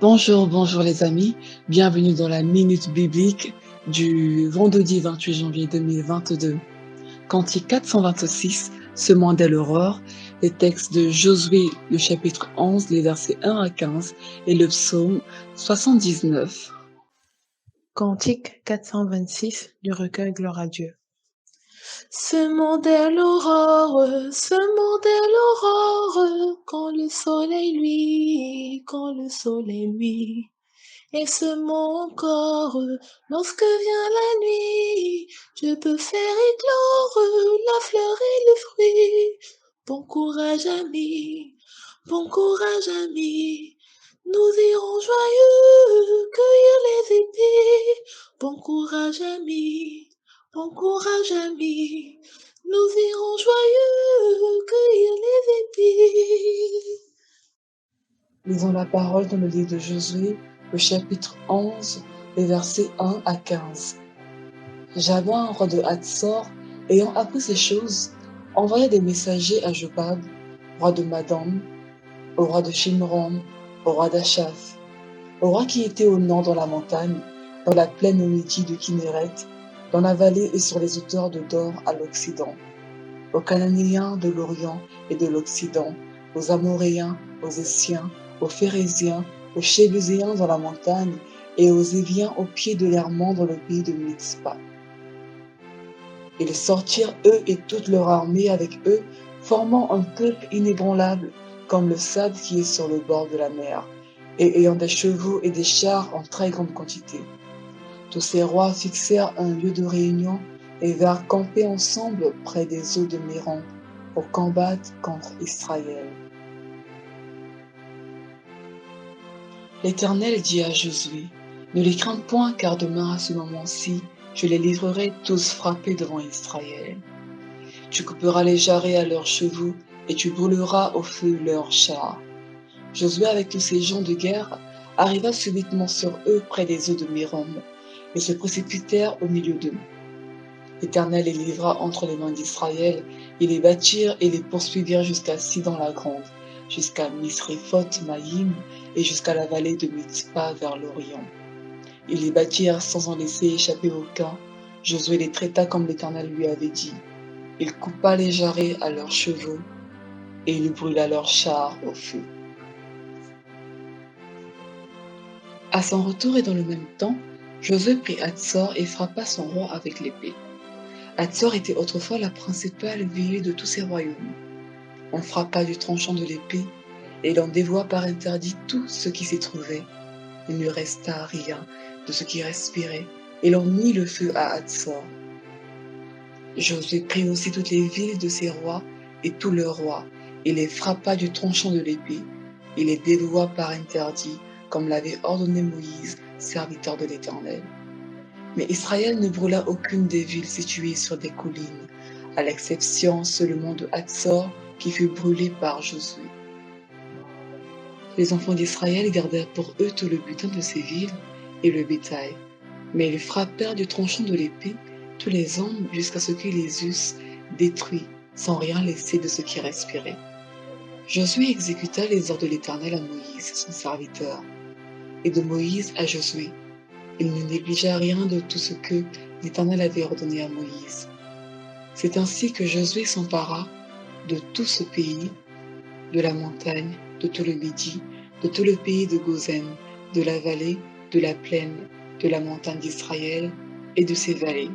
Bonjour, bonjour les amis, bienvenue dans la Minute Biblique du vendredi 28 janvier 2022. Cantique 426, Semant dès l'aurore, les textes de Josué, le chapitre 11, les versets 1 à 15 et le psaume 79. Cantique 426 du recueil Gloire à Dieu. Semons dès l'aurore, quand le soleil luit, et semons encore, lorsque vient la nuit, je peux faire éclore la fleur et le fruit. Bon courage amis, nous irons joyeux cueillir les épis. Bon courage amis, nous irons joyeux cueillir les épis. Lisons la parole dans le livre de Josué, le chapitre 11, les versets 1 à 15. Javan, roi de Hatzor, ayant appris ces choses, envoya des messagers à Jobab, roi de Madon, au roi de Shimron, au roi d'Achaf, au roi qui était au nord dans la montagne, dans la plaine au midi de Kinéret, dans la vallée et sur les hauteurs de Dor à l'Occident, aux Cananéens de l'Orient et de l'Occident, aux Amoréens, aux Essiens, aux Phérésiens, aux Chébuséens dans la montagne et aux Éviens au pied de l'Hermon dans le pays de Mitzpah. Ils sortirent eux et toute leur armée avec eux, formant un peuple inébranlable, comme le sable qui est sur le bord de la mer, et ayant des chevaux et des chars en très grande quantité. Tous ces rois fixèrent un lieu de réunion et vinrent camper ensemble près des eaux de Méron pour combattre contre Israël. L'Éternel dit à Josué, ne les crains point, car demain à ce moment-ci, je les livrerai tous frappés devant Israël. Tu couperas les jarrets à leurs chevaux, et tu brûleras au feu leurs chars. Josué, avec tous ces gens de guerre, arriva subitement sur eux près des eaux de Mérom, et se précipitèrent au milieu d'eux. L'Éternel les livra entre les mains d'Israël, ils les battirent et les poursuivirent jusqu'à Sidon la Grande, jusqu'à Misréphoth Maïm, et jusqu'à la vallée de Mitzpah vers l'Orient. Ils les battirent sans en laisser échapper aucun. Josué les traita comme l'Éternel lui avait dit. Il coupa les jarrets à leurs chevaux, et il brûla leurs chars au feu. À son retour et dans le même temps, Josué prit Hatzor et frappa son roi avec l'épée. Hatzor était autrefois la principale ville de tous ses royaumes. On frappa du tranchant de l'épée, et l'on dévoua par interdit tout ce qui s'y trouvait. Il ne resta rien de ce qui respirait, et l'on mit le feu à Hatzor. Josué prit aussi toutes les villes de ses rois et tous leurs rois, et les frappa du tranchant de l'épée, et les dévoua par interdit, comme l'avait ordonné Moïse, serviteur de l'Éternel. Mais Israël ne brûla aucune des villes situées sur des collines, à l'exception seulement de Hatzor, qui fut brûlé par Josué. Les enfants d'Israël gardèrent pour eux tout le butin de ces villes et le bétail, mais ils frappèrent du tranchant de l'épée tous les hommes jusqu'à ce qu'ils les eussent détruits, sans rien laisser de ce qui respirait. Josué exécuta les ordres de l'Éternel à Moïse, son serviteur, et de Moïse à Josué. Il ne négligea rien de tout ce que l'Éternel avait ordonné à Moïse. C'est ainsi que Josué s'empara de tout ce pays, de la montagne, de tout le Midi, de tout le pays de Gozen, de la vallée, de la plaine, de la montagne d'Israël et de ses vallées.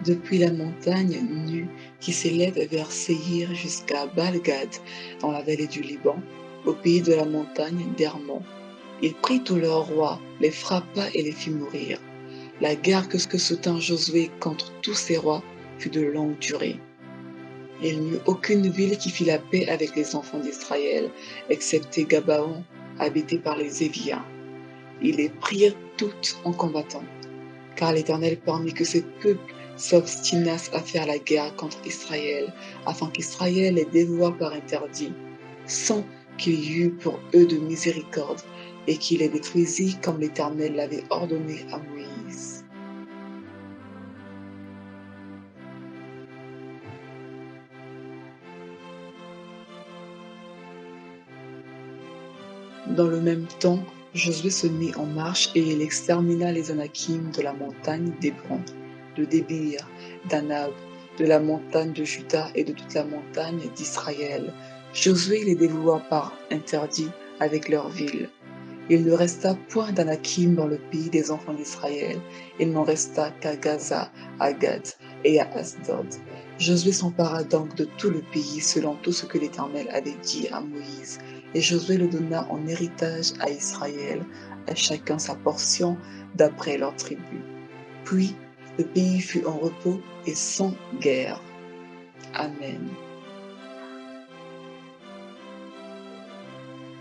Depuis la montagne nue qui s'élève vers Séhir jusqu'à Baal-Gad, dans la vallée du Liban, au pays de la montagne d'Hermon. Il prit tous leurs rois, les frappa et les fit mourir. La guerre que soutint Josué contre tous ces rois fut de longue durée. Il n'y eut aucune ville qui fit la paix avec les enfants d'Israël, excepté Gabaon, habité par les Éviens. Ils les prirent toutes en combattant, car l'Éternel permit que ces peuples s'obstinassent à faire la guerre contre Israël, afin qu'Israël les dévoie par interdit, sans qu'il y eût pour eux de miséricorde, et qu'il les détruisit comme l'Éternel l'avait ordonné à Moïse. Dans le même temps, Josué se mit en marche et il extermina les Anakim de la montagne d'Hébron, de Débir, d'Anab, de la montagne de Juda et de toute la montagne d'Israël. Josué les dévoua par interdit avec leurs villes. Il ne resta point d'Anakim dans le pays des enfants d'Israël. Il n'en resta qu'à Gaza, à Gath et à Asdod. Josué s'empara donc de tout le pays selon tout ce que l'Éternel avait dit à Moïse. Et Josué le donna en héritage à Israël, à chacun sa portion d'après leur tribu. Puis le pays fut en repos et sans guerre. Amen.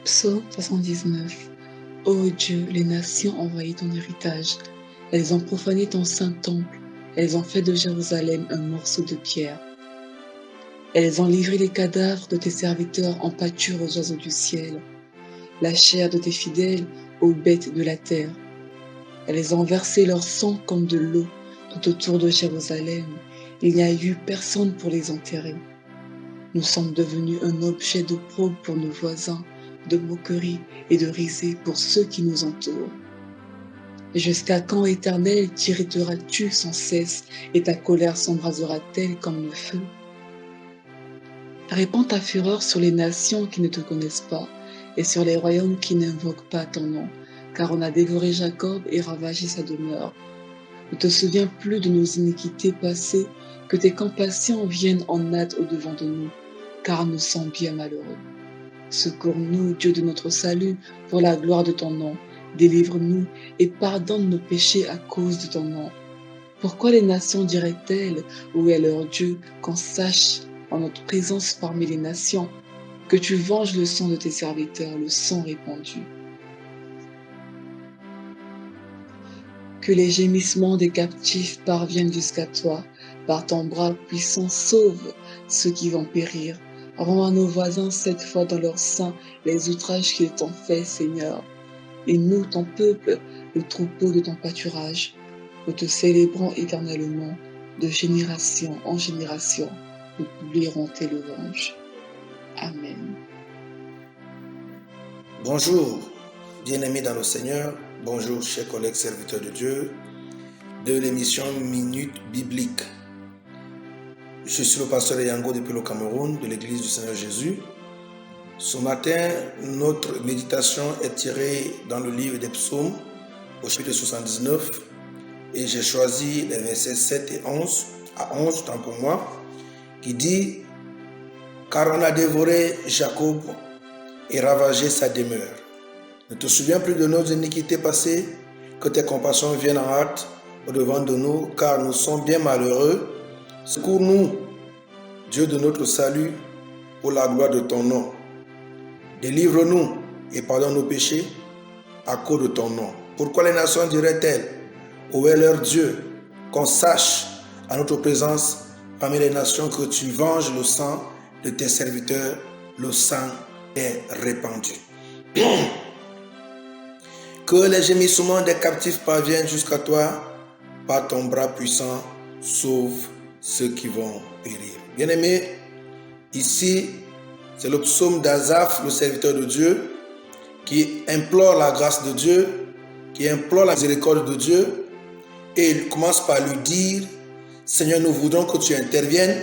Psaume 79. Ô Dieu, les nations ont envahi ton héritage. Elles ont profané ton saint temple. Elles ont fait de Jérusalem un morceau de pierre. Elles ont livré les cadavres de tes serviteurs en pâture aux oiseaux du ciel, la chair de tes fidèles aux bêtes de la terre. Elles ont versé leur sang comme de l'eau tout autour de Jérusalem. Il n'y a eu personne pour les enterrer. Nous sommes devenus un objet d'opprobre pour nos voisins, de moquerie et de risée pour ceux qui nous entourent. Jusqu'à quand, Éternel, t'irriteras-tu sans cesse et ta colère s'embrasera-t-elle comme le feu? Répands ta fureur sur les nations qui ne te connaissent pas et sur les royaumes qui n'invoquent pas ton nom, car on a dévoré Jacob et ravagé sa demeure. Ne te souviens plus de nos iniquités passées, que tes compassions viennent en hâte au-devant de nous, car nous sommes bien malheureux. Secours-nous, Dieu de notre salut, pour la gloire de ton nom. Délivre-nous et pardonne nos péchés à cause de ton nom. Pourquoi les nations diraient-elles, où est leur Dieu, qu'on sache en notre présence parmi les nations, que tu venges le sang de tes serviteurs, le sang répandu. Que les gémissements des captifs parviennent jusqu'à toi, par ton bras puissant sauve ceux qui vont périr. Rends à nos voisins cette fois dans leur sein les outrages qu'ils t'ont faits, Seigneur. Et nous, ton peuple, le troupeau de ton pâturage, nous te célébrons éternellement, de génération en génération, nous publierons tes louanges. Amen. Bonjour, bien-aimés dans le Seigneur, bonjour chers collègues serviteurs de Dieu, de l'émission Minute Biblique. Je suis le pasteur Yango depuis le Cameroun, de l'Église du Seigneur Jésus. Ce matin, notre méditation est tirée dans le livre des Psaumes, au chapitre 79, et j'ai choisi les versets 7 et 11, à 11, tant pour moi, qui dit « Car on a dévoré Jacob et ravagé sa demeure. Ne te souviens plus de nos iniquités passées, que tes compassions viennent en hâte au-devant de nous, car nous sommes bien malheureux. Secours-nous, Dieu de notre salut, pour la gloire de ton nom. Délivre-nous et pardonne nos péchés à cause de ton nom. Pourquoi les nations diraient-elles, où est leur Dieu, qu'on sache à notre présence parmi les nations que tu venges le sang de tes serviteurs, le sang est répandu. Que les gémissements des captifs parviennent jusqu'à toi, par ton bras puissant, sauve ceux qui vont périr. Bien-aimés, ici, c'est le psaume d'Asaph, le serviteur de Dieu, qui implore la grâce de Dieu, qui implore la miséricorde de Dieu, et il commence par lui dire, Seigneur, nous voudrons que tu interviennes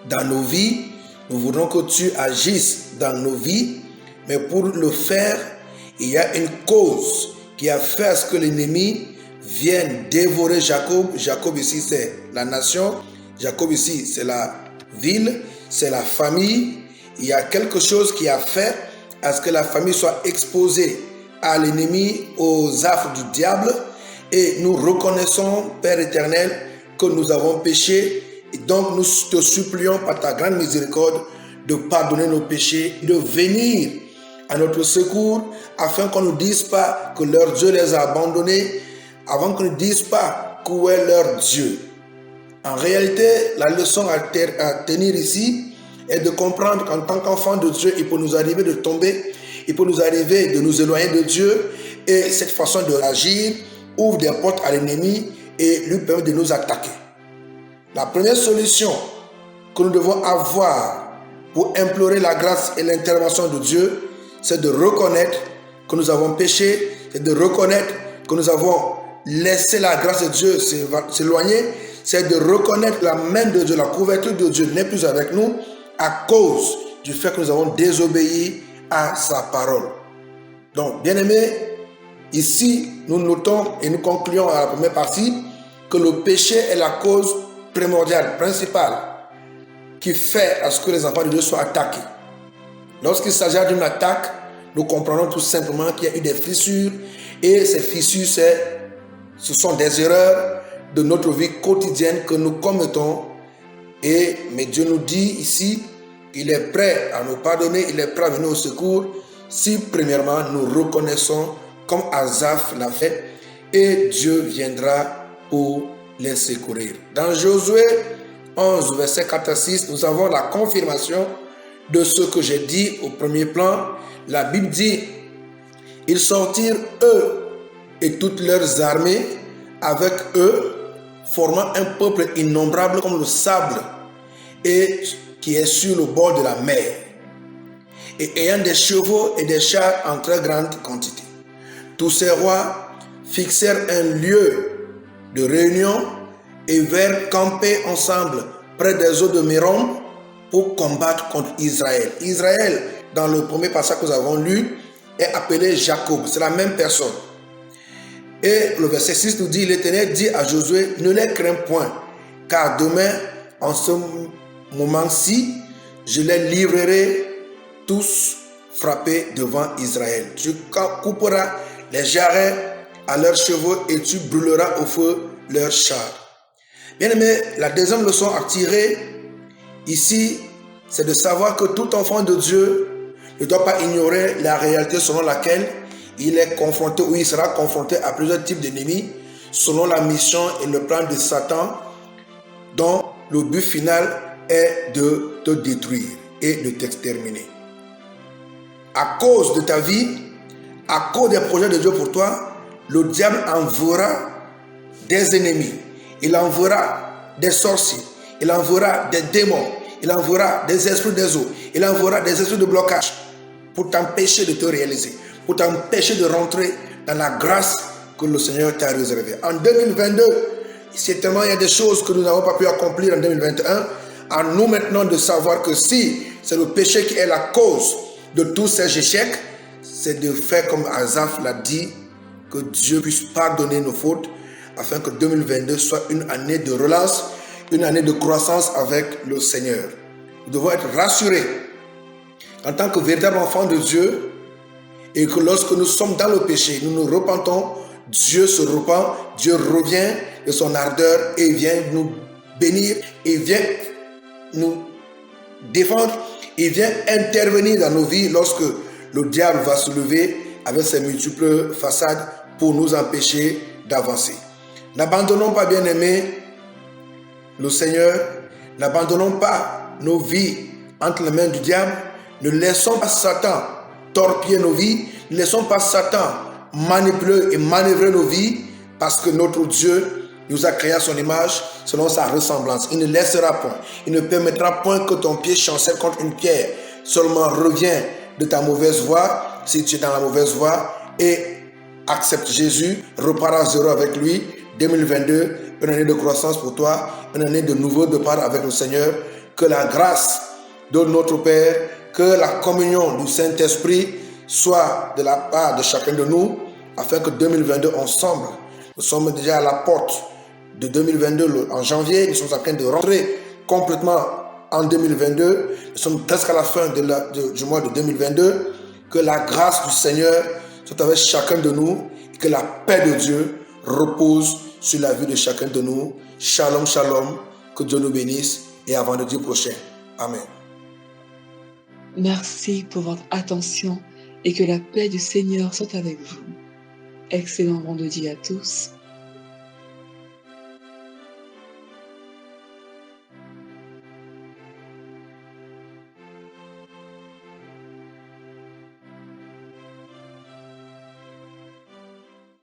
dans nos vies, nous voudrons que tu agisses dans nos vies, mais pour le faire, il y a une cause qui a fait à ce que l'ennemi vienne dévorer Jacob. Jacob ici, c'est la nation. Jacob ici, c'est la ville, c'est la famille. Il y a quelque chose qui a fait à ce que la famille soit exposée à l'ennemi, aux affres du diable. Et nous reconnaissons, Père éternel, que nous avons péché. Et donc, nous te supplions par ta grande miséricorde de pardonner nos péchés, de venir à notre secours, afin qu'on ne dise pas que leur Dieu les a abandonnés, avant qu'on ne dise pas où est leur Dieu. En réalité, la leçon à tenir ici est de comprendre qu'en tant qu'enfant de Dieu, il peut nous arriver de tomber, il peut nous arriver de nous éloigner de Dieu, et cette façon de agir ouvre des portes à l'ennemi et lui permet de nous attaquer. La première solution que nous devons avoir pour implorer la grâce et l'intervention de Dieu, c'est de reconnaître que nous avons péché, c'est de reconnaître que nous avons laissé la grâce de Dieu s'éloigner, c'est de reconnaître la main de Dieu, la couverture de Dieu n'est plus avec nous à cause du fait que nous avons désobéi à sa parole. Donc, bien-aimés, ici, nous notons et nous concluons à la première partie que le péché est la cause primordiale, principale, qui fait à ce que les enfants de Dieu soient attaqués. Lorsqu'il s'agit d'une attaque, nous comprenons tout simplement qu'il y a eu des fissures, et ces fissures, ce sont des erreurs de notre vie quotidienne que nous commettons. Mais Dieu nous dit ici qu'il est prêt à nous pardonner, il est prêt à venir au secours si premièrement nous reconnaissons comme Asaph l'a fait, et Dieu viendra pour les secourir. Dans Josué 11, verset 4 à 6, nous avons la confirmation de ce que j'ai dit au premier plan. La Bible dit, ils sortirent eux et toutes leurs armées avec eux, formant un peuple innombrable comme le sable et qui est sur le bord de la mer, et ayant des chevaux et des chars en très grande quantité. Tous ces rois fixèrent un lieu de réunion et vinrent camper ensemble près des eaux de Mérom pour combattre contre Israël. Israël, dans le premier passage que nous avons lu, est appelé Jacob. C'est la même personne. Et le verset 6 nous dit, l'Éternel dit à Josué, ne les crains point, car demain, en ce moment-ci, je les livrerai tous frappés devant Israël. Tu couperas les jarrets à leurs chevaux et tu brûleras au feu leurs chars. Bien aimé, la deuxième leçon à tirer ici, c'est de savoir que tout enfant de Dieu ne doit pas ignorer la réalité selon laquelle il est confronté ou il sera confronté à plusieurs types d'ennemis selon la mission et le plan de Satan, dont le but final est de te détruire et de t'exterminer. À cause de ta vie, à cause des projets de Dieu pour toi, le diable enverra des ennemis, il enverra des sorciers, il enverra des démons, il enverra des esprits des eaux, il enverra des esprits de blocage pour t'empêcher de te réaliser, pour t'empêcher de rentrer dans la grâce que le Seigneur t'a réservée. En 2022, certainement il y a des choses que nous n'avons pas pu accomplir en 2021. À nous maintenant de savoir que si c'est le péché qui est la cause de tous ces échecs, c'est de faire comme Asaph l'a dit, que Dieu puisse pardonner nos fautes, afin que 2022 soit une année de relance, une année de croissance avec le Seigneur. Nous devons être rassurés en tant que véritables enfants de Dieu, et que lorsque nous sommes dans le péché, nous nous repentons, Dieu se repent, Dieu revient de son ardeur et vient nous bénir, et vient nous défendre, il vient intervenir dans nos vies lorsque le diable va se lever avec ses multiples façades pour nous empêcher d'avancer. N'abandonnons pas, bien-aimés, le Seigneur, n'abandonnons pas nos vies entre les mains du diable, ne laissons pas Satan torpiller nos vies, ne laissons pas Satan manipuler et manœuvrer nos vies, parce que notre Dieu nous a créé à son image, selon sa ressemblance. Il ne laissera point, il ne permettra point que ton pied chancelle contre une pierre. Seulement reviens de ta mauvaise voie, si tu es dans la mauvaise voie, et accepte Jésus, repars à zéro avec lui. 2022, une année de croissance pour toi, une année de nouveau départ avec le Seigneur. Que la grâce de notre Père, que la communion du Saint-Esprit soit de la part de chacun de nous, afin que 2022 ensemble, nous sommes déjà à la porte de 2022 en janvier, nous sommes en train de rentrer complètement en 2022, nous sommes presque à la fin du mois de 2022, que la grâce du Seigneur soit avec chacun de nous, et que la paix de Dieu repose sur la vie de chacun de nous. Shalom, shalom, que Dieu nous bénisse, et à vendredi prochain. Amen. Merci pour votre attention et que la paix du Seigneur soit avec vous. Excellent vendredi à tous.